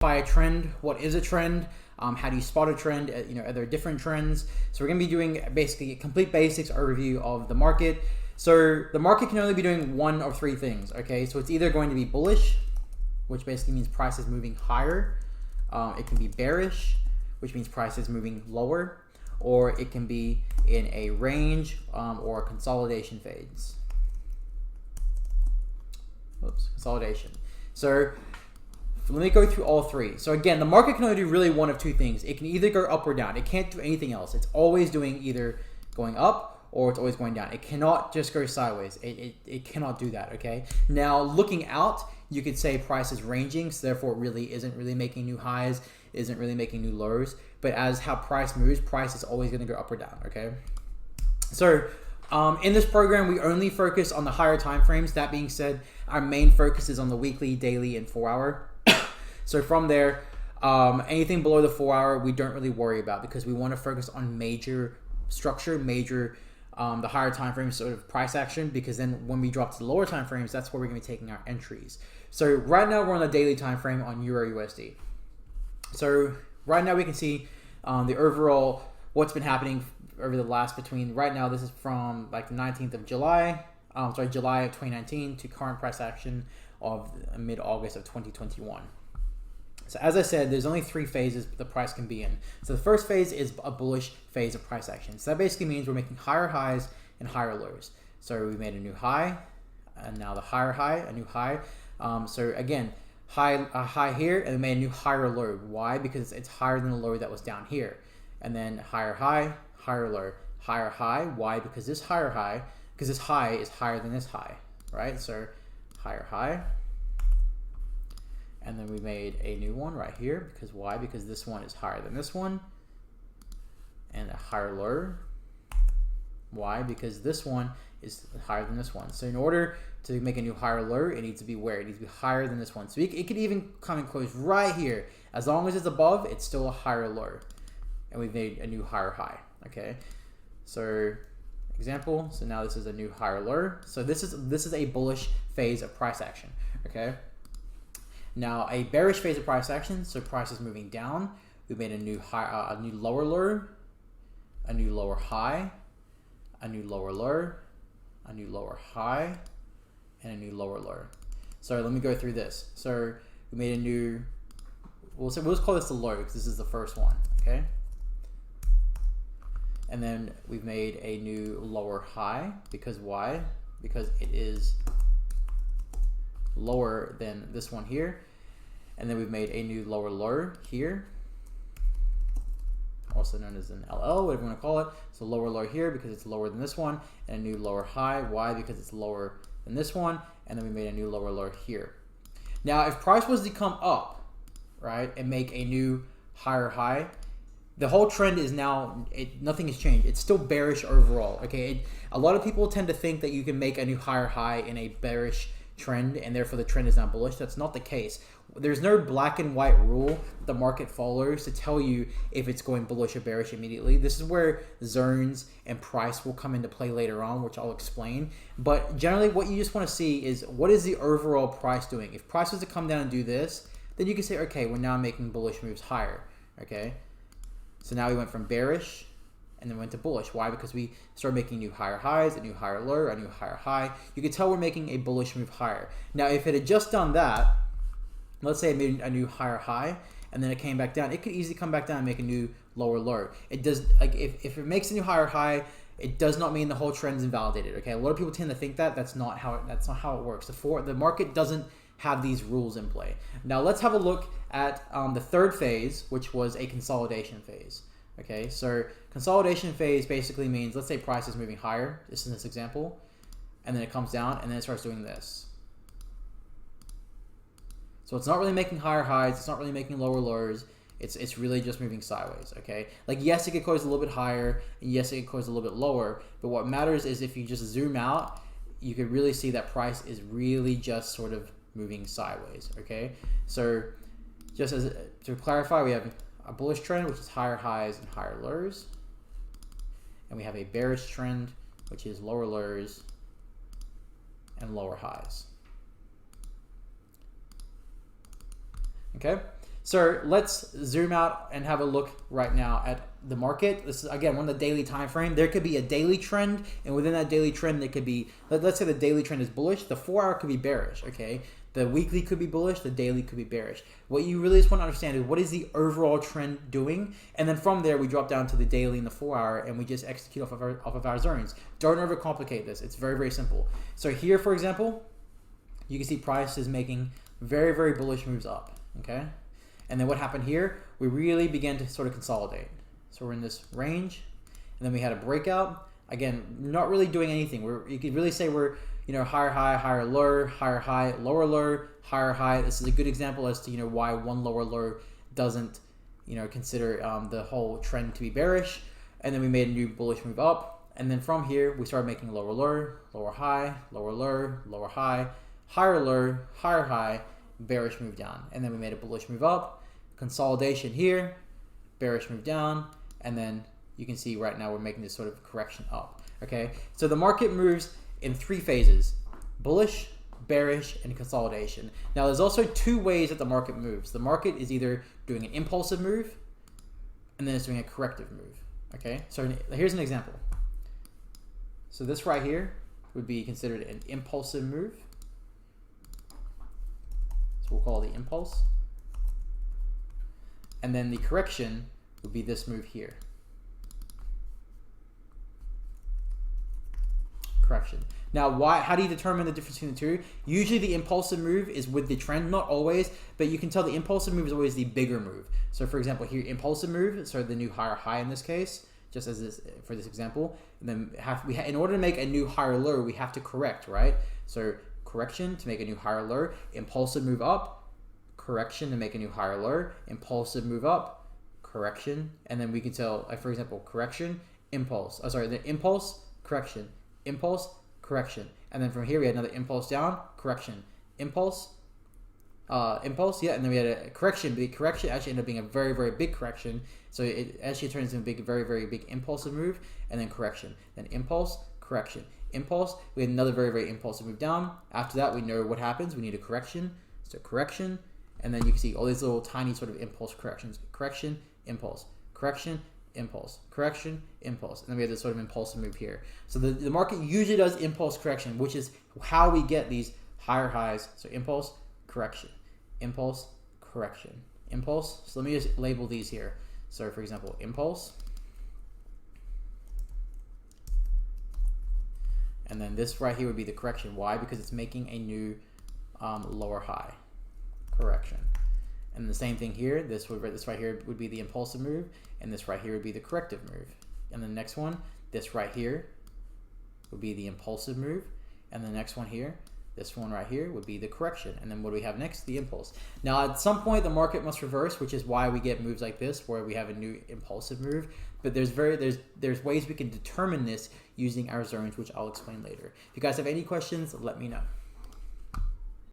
By a trend, what is a trend? How do you spot a trend? Are there different trends? So we're going to be doing basically a complete basics overview of the market. So the market can only be doing one of three things, okay? So it's either going to be bullish, which basically means price is moving higher. It can be bearish, which means price is moving lower, or it can be in a range or a consolidation phase. Oops, consolidation. So let me go through all three. So again, the market can only do really one of two things. It can either go up or down. It can't do anything else. It's always doing either going up or it's always going down. It cannot just go sideways. It cannot do that, okay? Now, looking out, you could say price is ranging, so therefore it really isn't really making new highs, isn't really making new lows. But as how price moves, price is always going to go up or down, okay? So in this program, we only focus on the higher time frames. That being said, our main focus is on the weekly, daily, and 4 hour. So from there, anything below the 4 hour, we don't really worry about because we want to focus on major structure, the higher time frames sort of price action, because then when we drop to the lower time frames, that's where we're going to be taking our entries. So right now we're on the daily time frame on Euro USD. So right now we can see the overall what's been happening over the last right now, this is from like the 19th of July, July of 2019 to current price action of mid-August of 2021. So as I said, there's only three phases the price can be in. So the first phase is a bullish phase of price action. So that basically means we're making higher highs and higher lows. So we made a new high, and now the higher high, a new high. So again, a high here, and we made a new higher low. Why? Because it's higher than the low that was down here. And then higher high, higher low, higher high. Why? Because this high is higher than this high, right? So higher high. And then we made a new one right here, because why? Because this one is higher than this one. And a higher low. Why? Because this one is higher than this one. So in order to make a new higher low, it needs to be where? It needs to be higher than this one. So it could even come and close right here. As long as it's above, it's still a higher low. And we've made a new higher high, okay? So example, so now this is a new higher low. So this is a bullish phase of price action, okay? Now a bearish phase of price action, so price is moving down. We made a new high, a new lower low, a new lower high, a new lower low, a new lower high, and a new lower low. So let me go through this. So we made a new, we'll just call this the low because this is the first one, okay? And then we've made a new lower high, because why? Because it is lower than this one here. And then we've made a new lower low here, also known as an LL, whatever you want to call it. So lower low here because it's lower than this one, and a new lower high. Why? Because it's lower than this one. And then we made a new lower low here. Now if price was to come up, right, and make a new higher high, the whole trend is now, nothing has changed. It's still bearish overall, okay? A lot of people tend to think that you can make a new higher high in a bearish trend and therefore the trend is not bullish. That's not the case. There's no black and white rule the market follows to tell you if it's going bullish or bearish immediately. This is where zones and price will come into play later on, which I'll explain. But generally what you just want to see is what is the overall price doing. If price was to come down and do this, then you can say, okay, we're now making bullish moves higher, okay? So now we went from bearish and then went to bullish. Why? Because we started making new higher highs, a new higher low, a new higher high. You can tell we're making a bullish move higher. Now, if it had just done that, let's say it made a new higher high and then it came back down, it could easily come back down and make a new lower low. It does, like if it makes a new higher high, it does not mean the whole trend is invalidated. Okay, a lot of people tend to think that that's not how it works. The market doesn't have these rules in play. Now let's have a look at the third phase, which was a consolidation phase. Okay, so consolidation phase basically means, let's say price is moving higher, this is this example, and then it comes down and then it starts doing this. So it's not really making higher highs, it's not really making lower lows, it's really just moving sideways, okay? Like yes, it could close a little bit higher, and yes, it could close a little bit lower, but what matters is if you just zoom out, you could really see that price is really just sort of moving sideways, okay? So just as to clarify, we have a bullish trend, which is higher highs and higher lows, and we have a bearish trend, which is lower lows and lower highs. Okay, So let's zoom out and have a look right now at the market. This is again one of the daily time frame. There could be a daily trend, and within that daily trend, there could be, let's say the daily trend is bullish, the 4 hour could be bearish, okay? The weekly could be bullish, the daily could be bearish. What you really just want to understand is what is the overall trend doing, and then from there we drop down to the daily and the 4 hour, and we just execute off of our zones. Don't overcomplicate this. It's very, very simple. So here, for example, you can see price is making very, very bullish moves up, okay? And then what happened here? We really began to sort of consolidate. So we're in this range, and then we had a breakout. Again, not really doing anything. You could really say we're, you know, higher high, higher low, higher high, lower, higher high. This is a good example as to, you know, why one lower low doesn't, you know, consider the whole trend to be bearish. And then we made a new bullish move up. And then from here, we started making lower low, lower high, lower low, lower high, higher low, higher high, bearish move down. And then we made a bullish move up. Consolidation here, bearish move down, and then you can see right now we're making this sort of correction up, okay? So the market moves in 3 phases: bullish, bearish, and consolidation. Now there's also 2 ways that the market moves. The market is either doing an impulsive move, and then it's doing a corrective move, okay? So here's an example. So this right here would be considered an impulsive move. So we'll call it the impulse. And then the correction would be this move here. Correction. Now, how do you determine the difference between the two? Usually the impulsive move is with the trend, not always, but you can tell the impulsive move is always the bigger move. So for example, here, impulsive move, so the new higher high in this case, just as this, for this example, and then in order to make a new higher low, we have to correct, right? So correction to make a new higher low, impulsive move up, correction to make a new higher low, impulsive move up, correction, and then we can tell, like for example, correction, impulse. The impulse, correction, impulse, correction, and then from here we had another impulse down, correction, impulse, impulse, yeah, and then we had a correction. The correction actually ended up being a very, very big correction, so it actually turns into a big, very, very big impulsive move, and then correction, then impulse, correction, impulse. We had another very, very impulsive move down. After that, we know what happens. We need a correction, so correction. And then you can see all these little tiny sort of impulse corrections. Correction, impulse, correction, impulse, correction, impulse. And then we have this sort of impulsive move here. So the market usually does impulse correction, which is how we get these higher highs. So impulse, correction, impulse, correction, impulse. So let me just label these here. So for example, impulse. And then this right here would be the correction. Why? Because it's making a new lower high. Correction. And the same thing here, this right here would be the impulsive move, and this right here would be the corrective move. And the next one, this right here would be the impulsive move, and the next one here, this one right here would be the correction. And then what do we have next? The impulse. Now at some point the market must reverse, which is why we get moves like this where we have a new impulsive move. But there's ways we can determine this using our zones, which I'll explain later. If you guys have any questions, let me know.